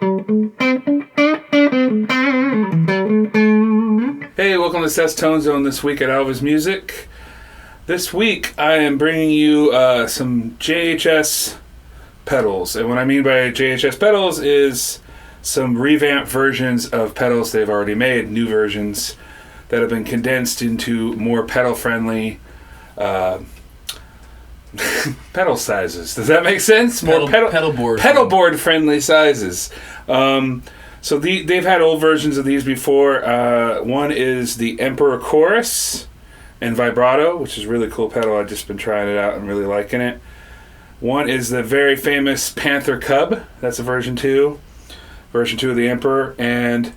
Hey, welcome to Seth's Tone Zone this week at Alvas Music. This week I am bringing you some JHS pedals. And what I mean by JHS pedals is some revamped versions of pedals they've already made, new versions that have been condensed into more pedal-friendly pedal sizes. Does that make sense? More pedal board friendly sizes. So they've had old versions of these before. One is the Emperor Chorus and Vibrato, which is a really cool pedal. I've just been trying it out and really liking it. One is the very famous Panther Cub. That's a version 2. Version 2 of the Emperor. And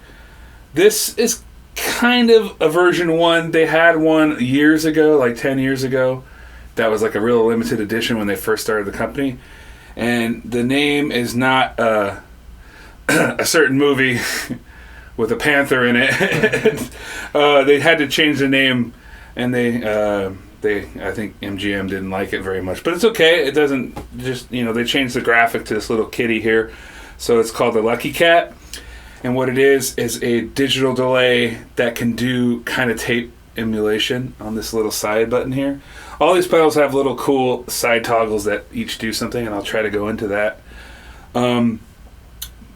this is kind of a version 1. They had one years ago, like 10 years ago. That was like a real limited edition when they first started the company. And the name is not a certain movie with a panther in it. They had to change the name, and they I think MGM didn't like it very much, but it's okay. It doesn't just, they changed the graphic to this little kitty here, so it's called the Lucky Cat. And what it is a digital delay that can do kind of tape emulation on this little side button here. All these pedals have little cool side toggles that each do something, and I'll try to go into that.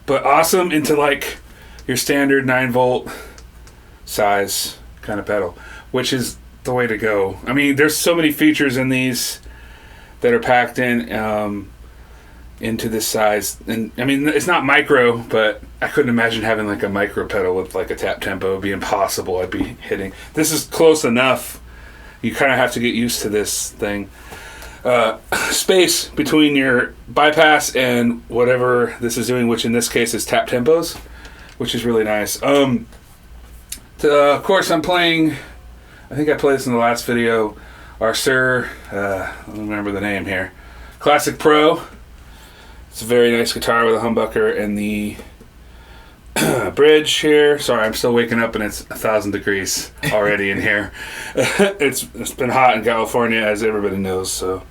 But awesome into like your standard 9-volt size kind of pedal, which is the way to go. I mean, there's so many features in these that are packed in into this size. And I mean, it's not micro, but I couldn't imagine having like a micro pedal with like a tap tempo. It would be impossible. I'd be hitting. This is close enough. You kind of have to get used to this thing. Space between your bypass and whatever this is doing, which in this case is tap tempos, which is really nice. Of course, I'm playing, I think I played this in the last video, our Sir, I don't remember the name here, Classic Pro. It's a very nice guitar with a humbucker and the bridge here. Sorry, I'm still waking up and it's 1,000 degrees already in here. It's been hot in California, as everybody knows. So,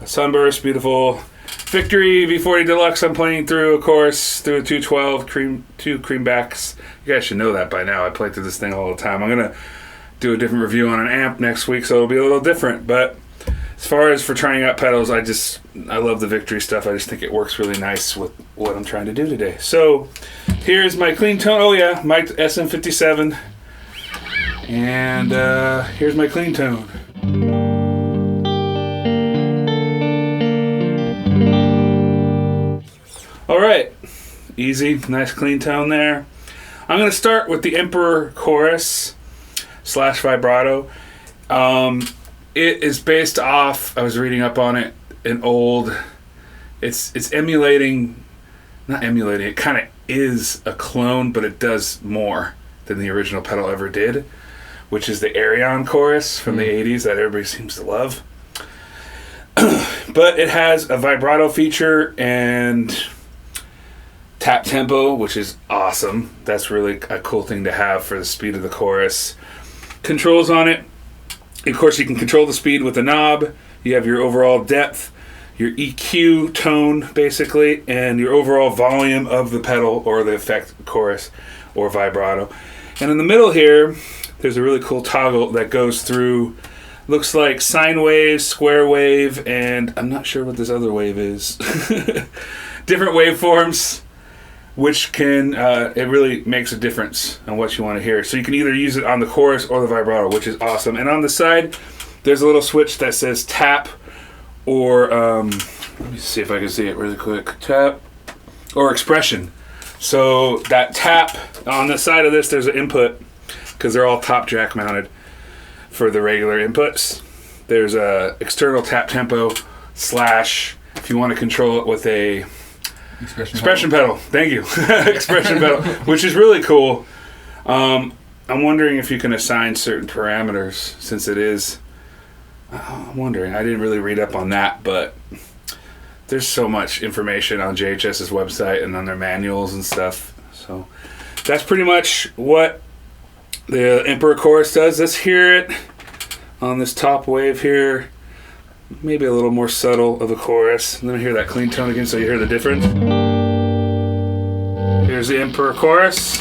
a Sunburst, beautiful. Victory V40 Deluxe. I'm playing through, of course, through a 212 two creambacks. You guys should know that by now. I play through this thing all the time. I'm gonna do a different review on an amp next week, so it'll be a little different. But as far as for trying out pedals, I love the Victory stuff. I just think it works really nice with what I'm trying to do today. So here's my clean tone. Oh yeah, my SM57. And here's my clean tone. All right, easy, nice clean tone there. I'm going to start with the Emperor Chorus / Vibrato. It is based off, I was reading up on it, it's emulating, not emulating, it kind of is a clone, but it does more than the original pedal ever did, which is the Arion Chorus from the 80s that everybody seems to love. But it has a vibrato feature and tap tempo, which is awesome. That's really a cool thing to have for the speed of the chorus. Controls on it. Of course, you can control the speed with the knob. You have your overall depth, your EQ tone, basically, and your overall volume of the pedal or the effect chorus or vibrato. And in the middle here, there's a really cool toggle that goes through, looks like sine wave, square wave, and I'm not sure what this other wave is. Different waveforms, which can, it really makes a difference on what you want to hear. So you can either use it on the chorus or the vibrato, which is awesome. And on the side, there's a little switch that says tap or, let me see if I can see it really quick. Tap or expression. So that tap, on the side of this, there's an input, because they're all top jack mounted for the regular inputs. There's a external tap tempo / if you want to control it with a expression pedal. Thank you. Expression pedal, which is really cool. I'm wondering if you can assign certain parameters, since it is, I'm wondering, I didn't really read up on that, but there's so much information on JHS's website and on their manuals and stuff. So that's pretty much what the Emperor Chorus does. Let's hear it on this top wave here. Maybe a little more subtle of a chorus. Let me hear that clean tone again so you hear the difference. There's the Emperor chorus.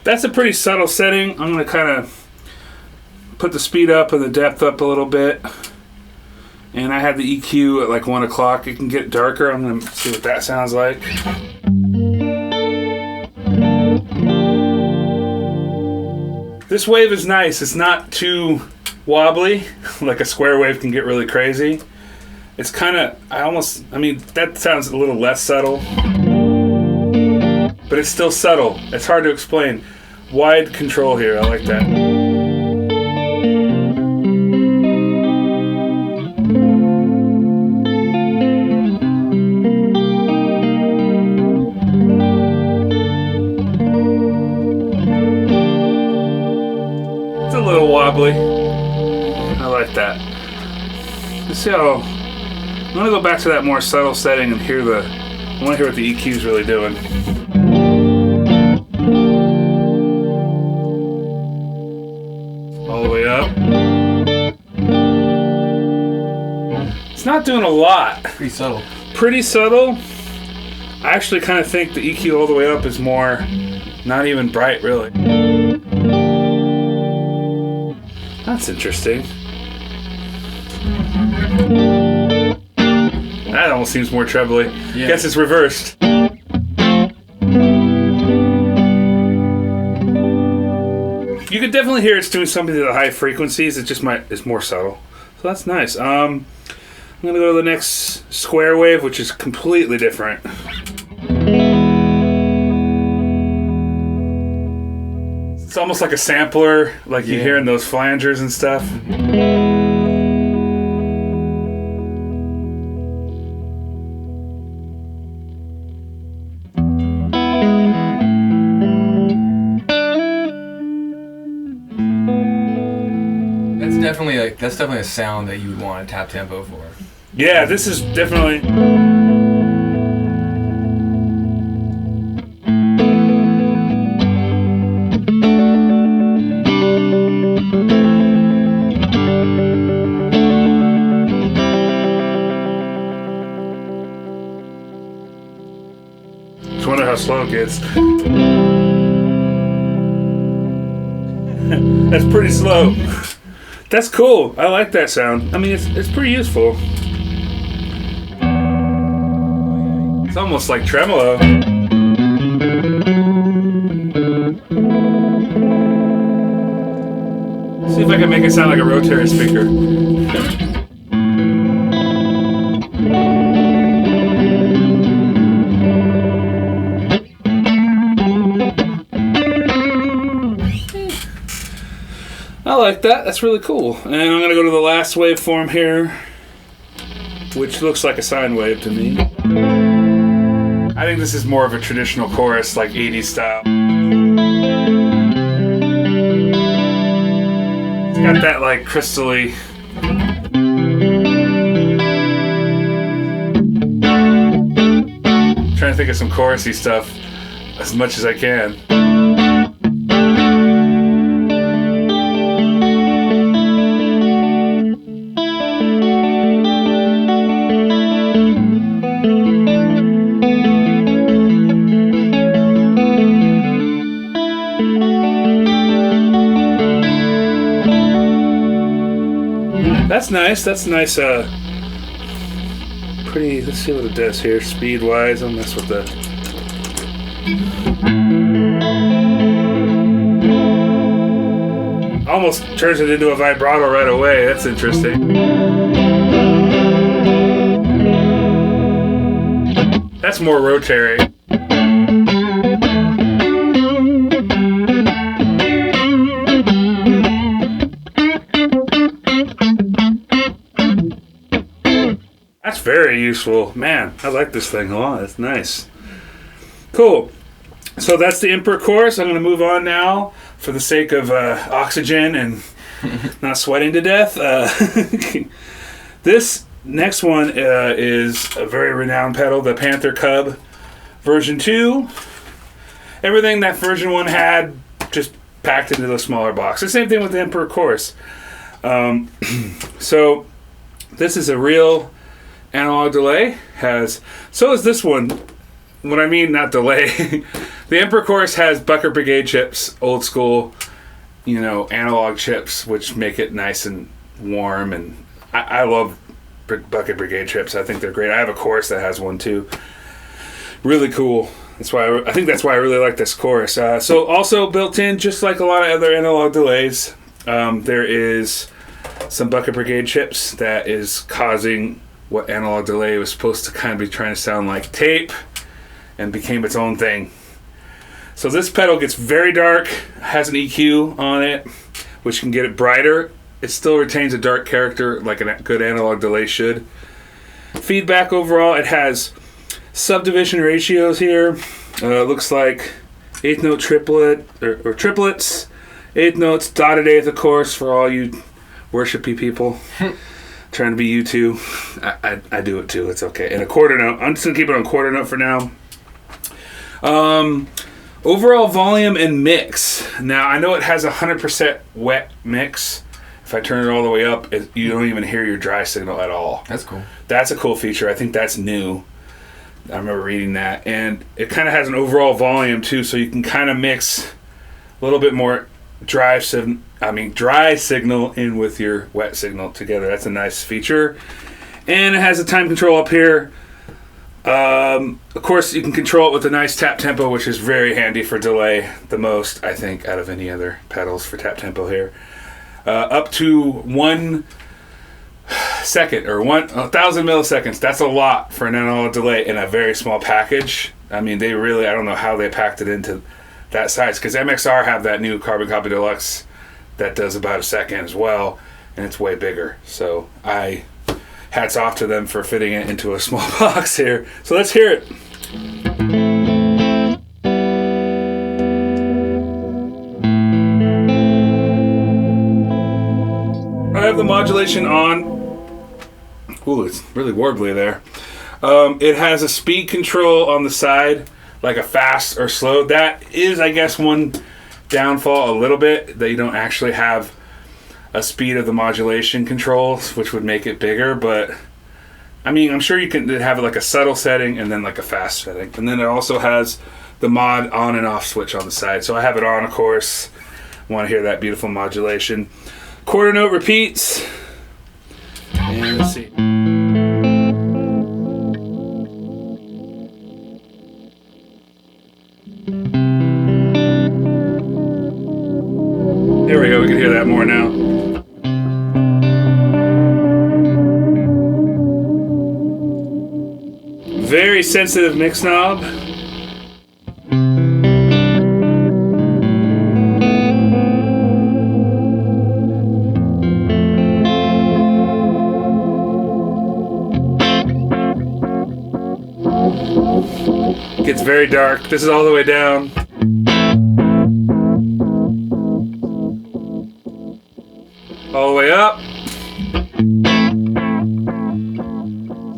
That's a pretty subtle setting. I'm going to kind of put the speed up and the depth up a little bit. And I have the EQ at like 1 o'clock. It can get darker. I'm going to see what that sounds like. This wave is nice. It's not too wobbly. Like a square wave can get really crazy. It's kind of, I mean, that sounds a little less subtle. But it's still subtle. It's hard to explain. Wide control here. I like that. It's a little wobbly. I like that. Let's see how... I'm going to go back to that more subtle setting and hear the... I want to hear what the EQ is really doing. All the way up. It's not doing a lot. Pretty subtle. Pretty subtle. I actually kind of think the EQ all the way up is more not even bright, really. That's interesting. That almost seems more trebly. Yeah. Guess it's reversed. You can definitely hear it's doing something to the high frequencies. It just it's more subtle. So that's nice. I'm going to go to the next square wave, which is completely different. It's almost like a sampler, like you hear in those flangers and stuff. That's definitely a sound that you would want a tap tempo for. Yeah, this is definitely... Just wonder how slow it gets. That's pretty slow. That's cool. I like that sound. I mean, it's pretty useful. It's almost like tremolo. See if I can make it sound like a rotary speaker. I like that. That's really cool. And I'm going to go to the last waveform here, which looks like a sine wave to me. I think this is more of a traditional chorus, like 80s style. It's got that, like, crystally... I'm trying to think of some chorusy stuff as much as I can. That's nice. That's nice. Pretty. Let's see what it does here. Speed wise, I'll mess with the. Almost turns it into a vibrato right away. That's interesting. That's more rotary. That's very useful. Man, I like this thing a lot. It's nice. Cool. So that's the Emperor chorus. I'm going to move on now for the sake of oxygen and not sweating to death. This next one is a very renowned pedal, the Panther Cub version 2. Everything that version 1 had, just packed into the smaller box. The same thing with the Emperor Chorus. So this is a real analog delay. So is this one. What I mean, not delay. The Emperor Chorus has Bucket Brigade chips, old school, analog chips, which make it nice and warm. And I love Bucket Brigade chips. I think they're great. I have a Chorus that has one too. Really cool. That's why I think that's why I really like this Chorus. So also built in, just like a lot of other analog delays, there is some Bucket Brigade chips that is causing what analog delay was supposed to kind of be trying to sound like tape, and became its own thing. So this pedal gets very dark, has an EQ on it, which can get it brighter. It still retains a dark character like a good analog delay should. Feedback overall, it has subdivision ratios here. Looks like eighth note triplet or triplets, eighth notes, dotted eighth, of course, for all you worshipy people. Trying to be you too. I do it too. It's okay. And a quarter note. I'm just gonna keep it on quarter note for now. Overall volume and mix. Now I know it has 100% wet mix. If I turn it all the way up, you don't even hear your dry signal at all. That's cool. That's a cool feature. I think that's new. I remember reading that. And it kind of has an overall volume too, so you can kind of mix a little bit more dry signal in with your wet signal together. That's a nice feature. And it has a time control up here. Of course, you can control it with a nice tap tempo, which is very handy for delay. The most, I think, out of any other pedals for tap tempo here. Up to 1 second or 1,000 milliseconds. That's a lot for an analog delay in a very small package. I mean, I don't know how they packed it into that size, because MXR have that new Carbon Copy Deluxe that does about a second as well, and it's way bigger. So hats off to them for fitting it into a small box here. So let's hear it. I have the modulation on. Ooh, it's really warbly there. It has a speed control on the side, like a fast or slow. That is, I guess, one downfall a little bit, that you don't actually have a speed of the modulation controls, which would make it bigger. But I mean, I'm sure you can have like a subtle setting and then like a fast setting. And then it also has the mod on and off switch on the side. So I have it on, of course. Want to hear that beautiful modulation. Quarter note repeats. And let's see. There we go, we can hear that more now. Very sensitive mix knob. Gets very dark. This is all the way down. All the way up.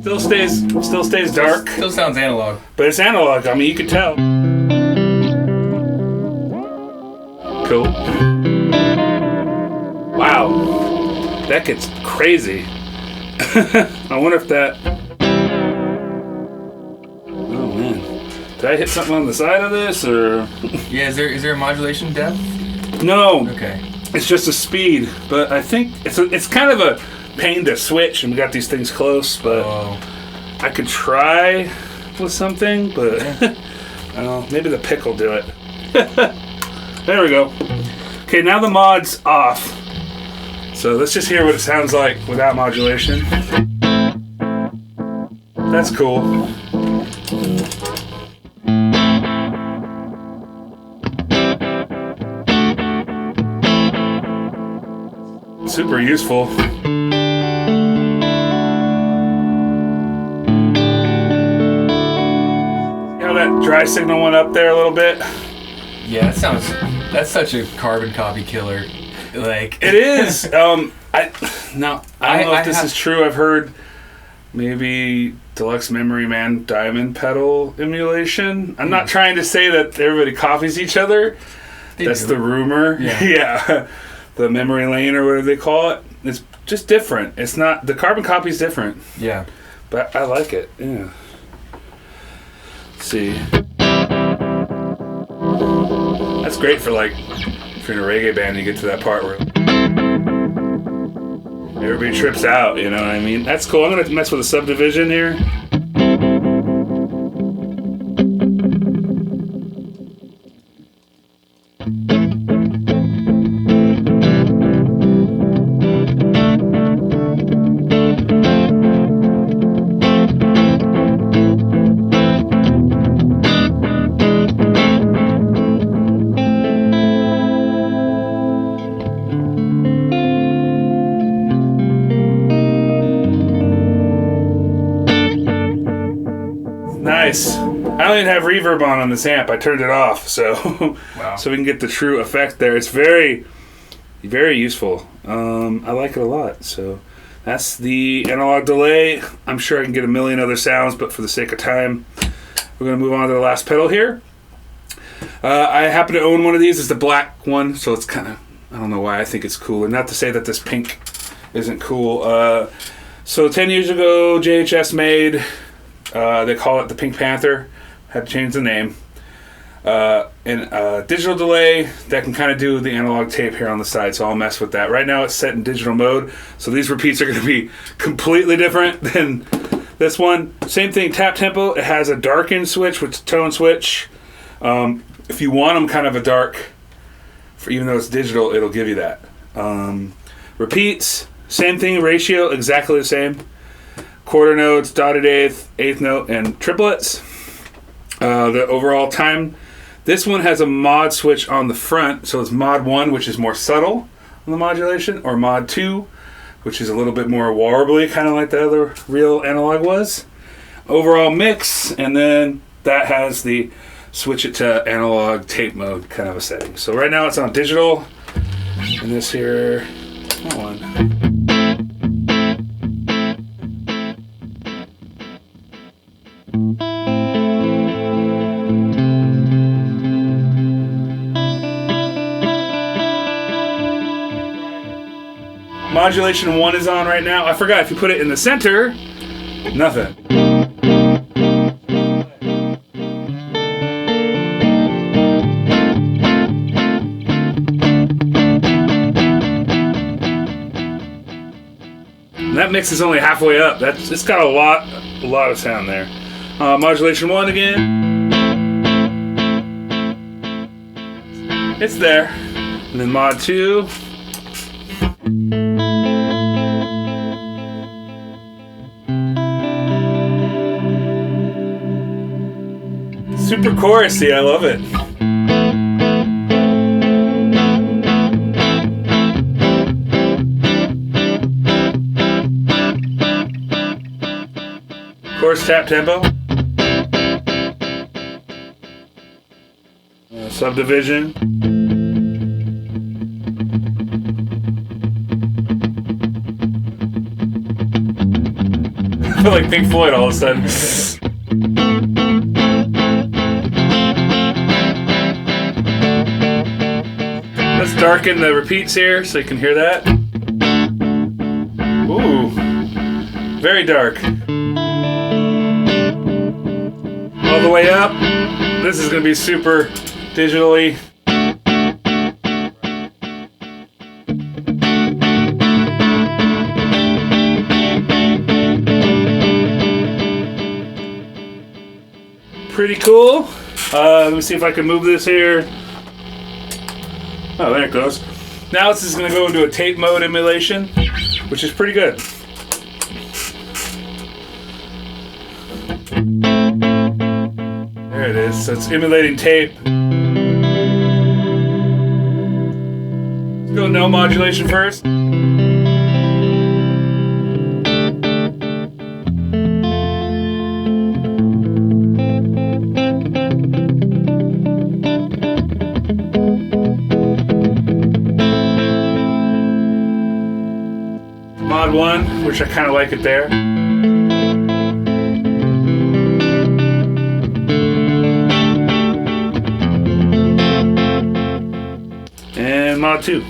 Still stays dark. Still sounds analog. But it's analog. I mean, you can tell. Cool. Wow. That gets crazy. I wonder if that... Oh, man. Did I hit something on the side of this, or... Yeah, is there a modulation depth? No. Okay. It's just a speed, but I think it's kind of a pain to switch, and we got these things close, but I could try with something, but maybe the pick will do it. There we go. Okay, now the mod's off. So let's just hear what it sounds like without modulation. That's cool. Super useful. See how that dry signal went up there a little bit? Yeah, that's such a carbon copy killer. Like it is. I don't know if this is true. I've heard maybe Deluxe Memory Man Diamond pedal emulation. I'm not trying to say that everybody copies each other. That's the rumor. Yeah. Yeah. The memory lane or whatever they call it. It's just different. It's not, the carbon copy is different. Yeah. But I like it. Yeah. Let's see. That's great for like, if you're in a reggae band and you get to that part where everybody trips out, you know what I mean? That's cool. I'm going to mess with a subdivision here. Nice. I don't even have reverb on this amp. I turned it off, so Wow. so we can get the true effect there. It's very, very useful. I like it a lot. So that's the analog delay. I'm sure I can get a million other sounds, but for the sake of time, we're going to move on to the last pedal here. I happen to own one of these. It's the black one, so it's kind of, I don't know why I think it's cool. And not to say that this pink isn't cool. So 10 years ago, JHS made... they call it the Pink Panther. Had to change the name. And digital delay that can kind of do the analog tape here on the side, so I'll mess with that. Right now it's set in digital mode, so these repeats are going to be completely different than this one. Same thing, tap tempo. It has a darken switch with tone switch. If you want them kind of a dark, even though it's digital, it'll give you that. Repeats, same thing, ratio, exactly the same. Quarter notes, dotted eighth note, and triplets. The overall time. This one has a mod switch on the front, so it's mod 1, which is more subtle on the modulation, or mod 2, which is a little bit more warbly, kind of like the other real analog was. Overall mix, and then that has the switch it to analog tape mode kind of a setting. So right now it's on digital, and this here, that one. Modulation 1 is on right now. I forgot, if you put it in the center, nothing. And that mix is only halfway up. It's got a lot of sound there. Modulation 1 again. It's there. And then mod 2. Super chorusy, I love it. Chorus tap tempo. Subdivision. I feel like Pink Floyd all of a sudden. Let's darken the repeats here so you can hear that. Ooh, very dark. All the way up. This is going to be super digitally. Pretty cool. Let me see if I can move this here. Oh, there it goes. Now this is going to go into a tape mode emulation, which is pretty good. There it is. So it's emulating tape. Let's go no modulation first. Mod 1, which I kind of like it there. mod too.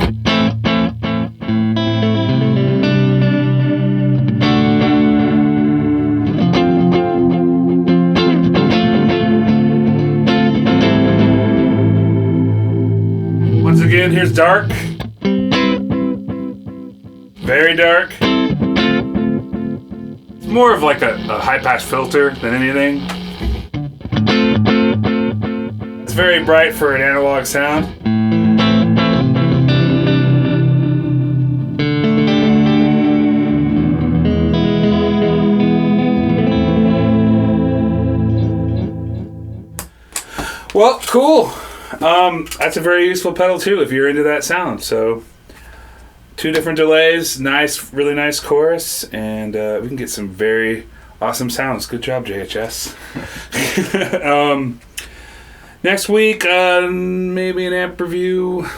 Once again, here's dark. Very dark. It's more of like a high-pass filter than anything. It's very bright for an analog sound. Well, cool. That's a very useful pedal too if you're into that sound. So 2 different delays, nice, really nice chorus, and we can get some very awesome sounds. Good job, JHS. Next week, maybe an amp review. I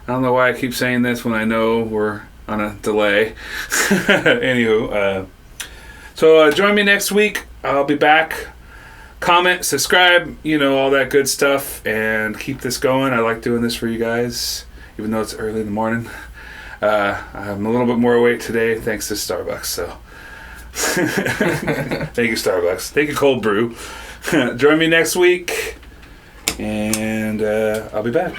don't know why I keep saying this when I know we're on a delay. Anywho, so join me next week. I'll be back. Comment, subscribe, all that good stuff, and keep this going. I like doing this for you guys, even though it's early in the morning. I'm a little bit more awake today thanks to Starbucks, so thank you, Starbucks. Thank you, Cold Brew. Join me next week, and I'll be back.